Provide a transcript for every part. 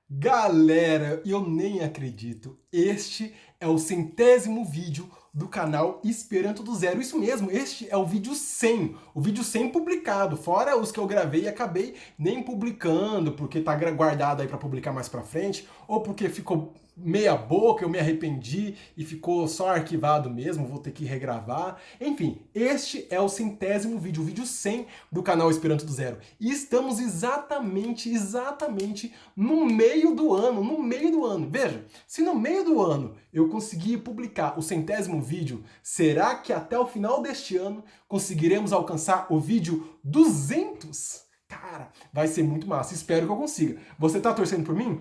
Galera, eu nem acredito. Este é o 100º vídeo do canal Esperanto do Zero. Isso mesmo, este é o vídeo 100. O vídeo 100 publicado, fora os que eu gravei e acabei nem publicando, porque tá guardado aí para publicar mais pra frente, ou porque ficou meia boca, eu me arrependi e ficou só arquivado mesmo, vou ter que regravar. Enfim, este é o 100º vídeo, o vídeo 100 do canal Esperanto do Zero. E estamos exatamente no meio do ano, no meio do ano. Veja, se no meio do ano eu conseguir publicar o 100º vídeo, será que até o final deste ano conseguiremos alcançar o vídeo 200? Cara, vai ser muito massa. Espero que eu consiga. Você tá torcendo por mim?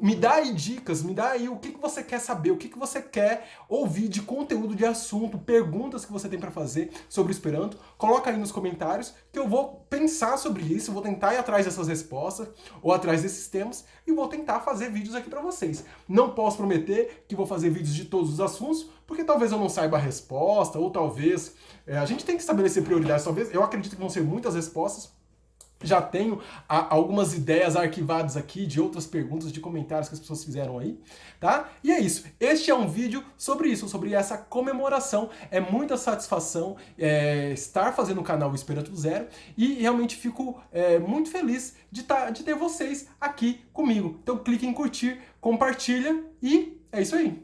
Me dá aí dicas, me dá aí o que você quer saber, o que você quer ouvir de conteúdo, de assunto, perguntas que você tem para fazer sobre o Esperanto. Coloca aí nos comentários que eu vou pensar sobre isso, vou tentar ir atrás dessas respostas ou atrás desses temas e vou tentar fazer vídeos aqui para vocês. Não posso prometer que vou fazer vídeos de todos os assuntos, porque talvez eu não saiba a resposta, ou talvez a gente tem que estabelecer prioridades. Talvez eu acredito que vão ser muitas respostas. Já tenho algumas ideias arquivadas aqui de outras perguntas, de comentários que as pessoas fizeram aí, tá? E é isso. Este é um vídeo sobre isso, sobre essa comemoração. É muita satisfação estar fazendo o canal Esperanto do Zero e realmente fico muito feliz de ter vocês aqui comigo. Então clique em curtir, compartilha e é isso aí.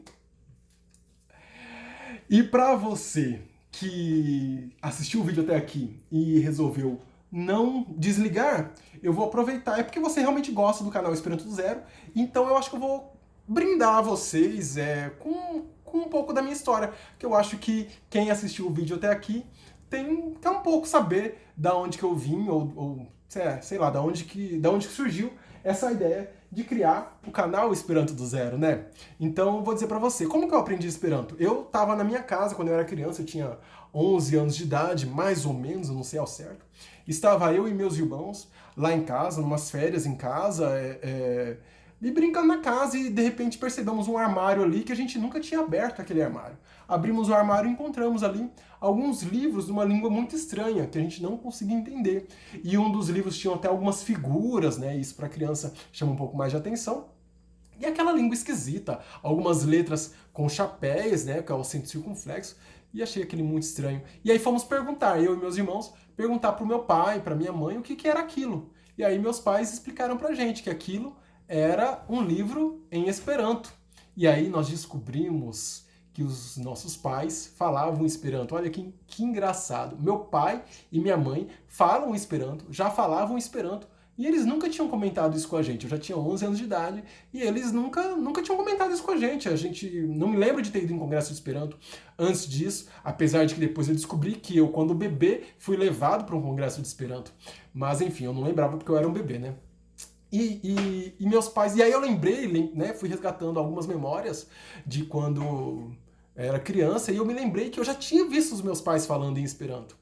E para você que assistiu o vídeo até aqui e resolveu não desligar, eu vou aproveitar. É porque você realmente gosta do canal Esperanto do Zero, então eu acho que eu vou brindar vocês com um pouco da minha história, que eu acho que quem assistiu o vídeo até aqui quer um pouco saber da onde que eu vim, ou sei lá, da onde que surgiu essa ideia de criar o canal Esperanto do Zero, né? Então, vou dizer pra você, como que eu aprendi Esperanto? Eu tava na minha casa quando eu era criança, eu tinha 11 anos de idade, mais ou menos, eu não sei ao certo. Estava eu e meus irmãos lá em casa, numas férias em casa, e brincando na casa e de repente percebemos um armário ali que a gente nunca tinha aberto aquele armário. Abrimos o armário e encontramos ali alguns livros de uma língua muito estranha que a gente não conseguia entender. E um dos livros tinha até algumas figuras, né? Isso para criança chama um pouco mais de atenção. E aquela língua esquisita, algumas letras com chapéus, né, que é o acento circunflexo, e achei aquele muito estranho. E aí fomos perguntar, eu e meus irmãos, perguntar pro meu pai, pra minha mãe, o que era aquilo. E aí meus pais explicaram pra gente que aquilo era um livro em Esperanto. E aí nós descobrimos que os nossos pais falavam Esperanto. Olha que engraçado. Meu pai e minha mãe falam Esperanto, já falavam Esperanto, e eles nunca tinham comentado isso com a gente. Eu já tinha 11 anos de idade e eles nunca tinham comentado isso com a gente. A gente não me lembro de ter ido em congresso de Esperanto antes disso, apesar de que depois eu descobri que eu, quando bebê, fui levado para um congresso de Esperanto. Mas enfim, eu não lembrava porque eu era um bebê, né? E meus pais. E aí eu lembrei, né? Fui resgatando algumas memórias de quando era criança e eu me lembrei que eu já tinha visto os meus pais falando em Esperanto.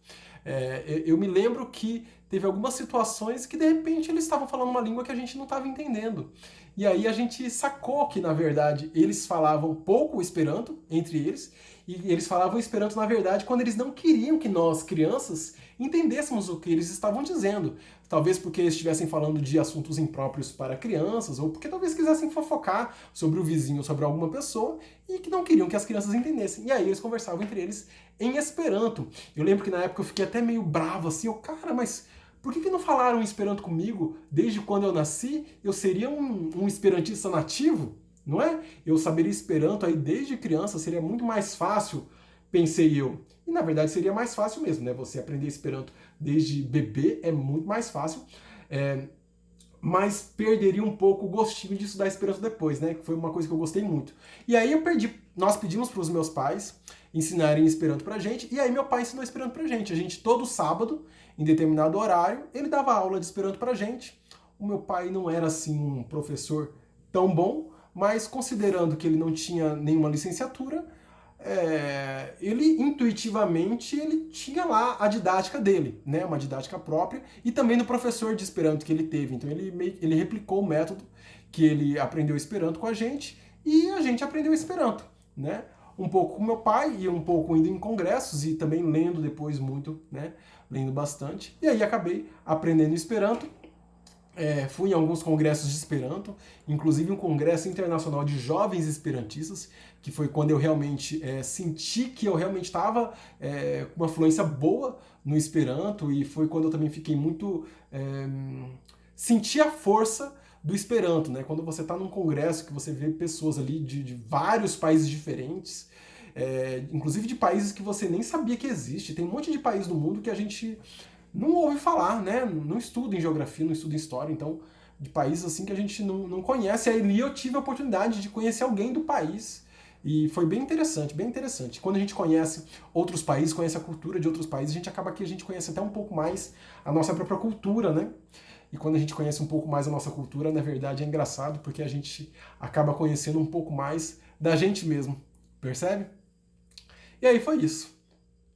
Eu me lembro que teve algumas situações que de repente eles estavam falando uma língua que a gente não estava entendendo. E aí a gente sacou que, na verdade, eles falavam pouco Esperanto entre eles, e eles falavam Esperanto, na verdade, quando eles não queriam que nós, crianças, entendêssemos o que eles estavam dizendo. Talvez porque eles estivessem falando de assuntos impróprios para crianças, ou porque talvez quisessem fofocar sobre o vizinho, sobre alguma pessoa, e que não queriam que as crianças entendessem. E aí eles conversavam entre eles em Esperanto. Eu lembro que na época eu fiquei até meio bravo assim, cara, mas por que não falaram Esperanto comigo desde quando eu nasci? Eu seria um esperantista nativo, não é? Eu saberia Esperanto aí desde criança, seria muito mais fácil, pensei eu. E na verdade seria mais fácil mesmo, né? Você aprender Esperanto desde bebê é muito mais fácil. Mas perderia um pouco o gostinho de estudar Esperanto depois, né? Que foi uma coisa que eu gostei muito. E aí nós pedimos para os meus pais ensinarem Esperanto pra gente, e aí meu pai ensinou Esperanto pra gente. A gente, todo sábado, em determinado horário, ele dava aula de Esperanto pra gente. O meu pai não era, assim, um professor tão bom, mas considerando que ele não tinha nenhuma licenciatura, ele intuitivamente ele tinha lá a didática dele, né, uma didática própria, e também no professor de Esperanto que ele teve. Então ele replicou o método que ele aprendeu Esperanto com a gente e a gente aprendeu Esperanto, né? Um pouco com meu pai e um pouco indo em congressos e também lendo depois muito, né? Lendo bastante. E aí acabei aprendendo Esperanto Fui em alguns congressos de Esperanto, inclusive um congresso internacional de jovens esperantistas, que foi quando eu realmente senti que eu realmente estava com uma fluência boa no Esperanto, e foi quando eu também fiquei muito... senti a força do Esperanto, né? Quando você está num congresso que você vê pessoas ali de vários países diferentes, inclusive de países que você nem sabia que existe. Tem um monte de país no mundo que a gente não ouve falar, né? Não estuda em geografia, não estuda em história, então, de países assim que a gente não conhece. Aí ali eu tive a oportunidade de conhecer alguém do país, e foi bem interessante, bem interessante. Quando a gente conhece outros países, conhece a cultura de outros países, a gente acaba que a gente conhece até um pouco mais a nossa própria cultura, né? E quando a gente conhece um pouco mais a nossa cultura, na verdade é engraçado, porque a gente acaba conhecendo um pouco mais da gente mesmo, percebe? E aí foi isso.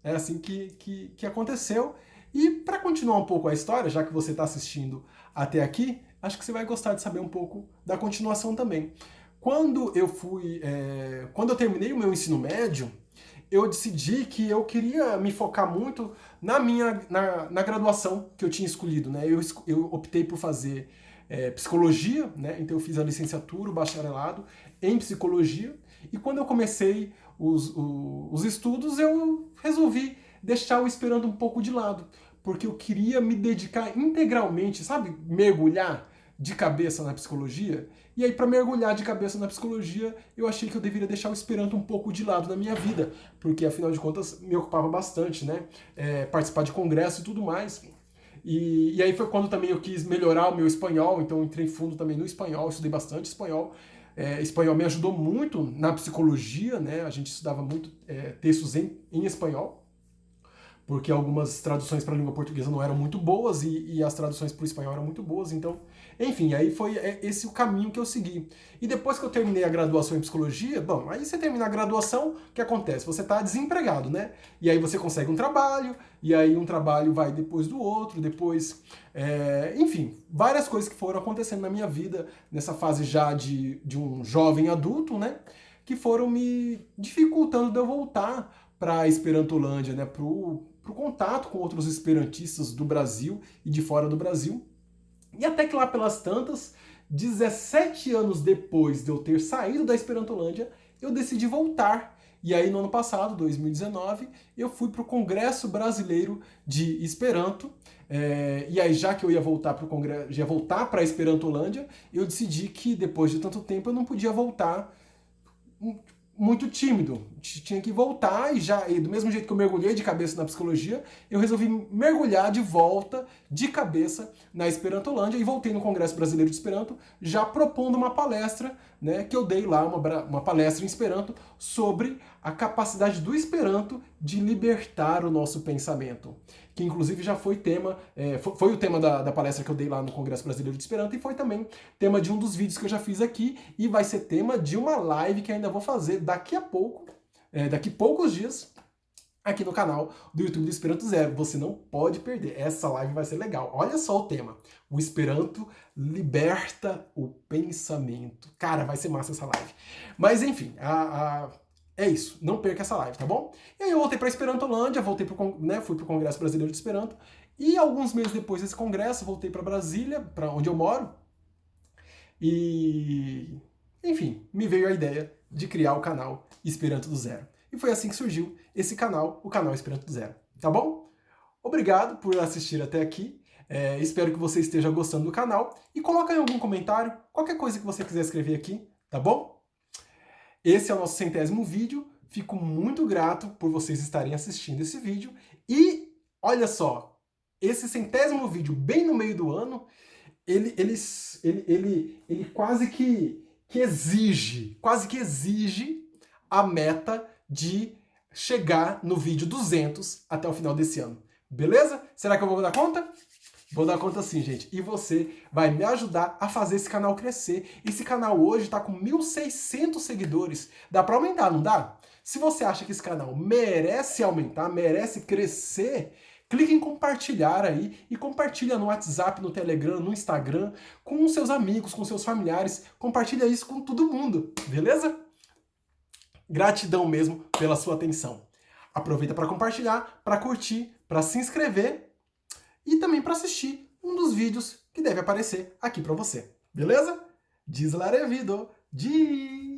É assim que aconteceu. E para continuar um pouco a história, já que você está assistindo até aqui, acho que você vai gostar de saber um pouco da continuação também. Quando eu terminei o meu ensino médio, eu decidi que eu queria me focar muito na graduação que eu tinha escolhido, né? Eu optei por fazer psicologia, né? Então eu fiz a licenciatura, o bacharelado em psicologia, e quando eu comecei os estudos, eu resolvi deixar o esperando um pouco de lado, porque eu queria me dedicar integralmente, sabe? Mergulhar de cabeça na psicologia. E aí, para mergulhar de cabeça na psicologia, eu achei que eu deveria deixar o Esperanto um pouco de lado na minha vida, porque afinal de contas me ocupava bastante, né? Participar de congresso e tudo mais. E aí foi quando também eu quis melhorar o meu espanhol, então entrei fundo também no espanhol, estudei bastante espanhol. Espanhol me ajudou muito na psicologia, né? A gente estudava muito textos em espanhol, porque algumas traduções para a língua portuguesa não eram muito boas e as traduções para o espanhol eram muito boas, então, enfim, aí foi esse o caminho que eu segui. E depois que eu terminei a graduação em psicologia, bom, aí você termina a graduação, o que acontece? Você está desempregado, né? E aí você consegue um trabalho, e aí um trabalho vai depois do outro, depois... enfim, várias coisas que foram acontecendo na minha vida, nessa fase já de um jovem adulto, né? Que foram me dificultando de eu voltar para a Esperantolândia, né? Pro contato com outros esperantistas do Brasil e de fora do Brasil. E até que lá pelas tantas, 17 anos depois de eu ter saído da Esperantolândia, eu decidi voltar. E aí no ano passado, 2019, eu fui para o Congresso Brasileiro de Esperanto. E aí já que eu ia voltar para o Congresso, ia voltar para a Esperantolândia, eu decidi que depois de tanto tempo eu não podia voltar muito tímido, tinha que voltar, e do mesmo jeito que eu mergulhei de cabeça na psicologia, eu resolvi mergulhar de volta, de cabeça, na Esperantolândia, e voltei no Congresso Brasileiro de Esperanto, já propondo uma palestra, né, que eu dei lá, uma palestra em Esperanto, sobre a capacidade do Esperanto de libertar o nosso pensamento, que inclusive já foi tema, foi o tema da palestra que eu dei lá no Congresso Brasileiro de Esperanto, e foi também tema de um dos vídeos que eu já fiz aqui, e vai ser tema de uma live que ainda vou fazer daqui a pouco, daqui poucos dias, aqui no canal do YouTube do Esperanto Zero. Você não pode perder, essa live vai ser legal. Olha só o tema, o Esperanto liberta o pensamento. Cara, vai ser massa essa live. Mas enfim, é isso, não perca essa live, tá bom? E aí eu voltei para a Esperantolândia, fui pro Congresso Brasileiro de Esperanto, e alguns meses depois desse congresso, voltei para Brasília, para onde eu moro, e enfim, me veio a ideia de criar o canal Esperanto do Zero. E foi assim que surgiu esse canal, o canal Esperanto do Zero. Tá bom? Obrigado por assistir até aqui. Espero que você esteja gostando do canal. E coloca aí algum comentário, qualquer coisa que você quiser escrever aqui, tá bom? Esse é o nosso 100º vídeo. Fico muito grato por vocês estarem assistindo esse vídeo. E olha só, esse 100º vídeo bem no meio do ano, ele quase que exige a meta de chegar no vídeo 200 até o final desse ano. Beleza? Será que eu vou dar conta? Vou dar conta sim, gente. E você vai me ajudar a fazer esse canal crescer. Esse canal hoje está com 1.600 seguidores. Dá para aumentar, não dá? Se você acha que esse canal merece aumentar, merece crescer, clique em compartilhar aí e compartilha no WhatsApp, no Telegram, no Instagram, com seus amigos, com seus familiares. Compartilha isso com todo mundo, beleza? Gratidão mesmo pela sua atenção. Aproveita para compartilhar, para curtir, para se inscrever e também para assistir um dos vídeos que deve aparecer aqui para você. Beleza? Diz la revido. Di!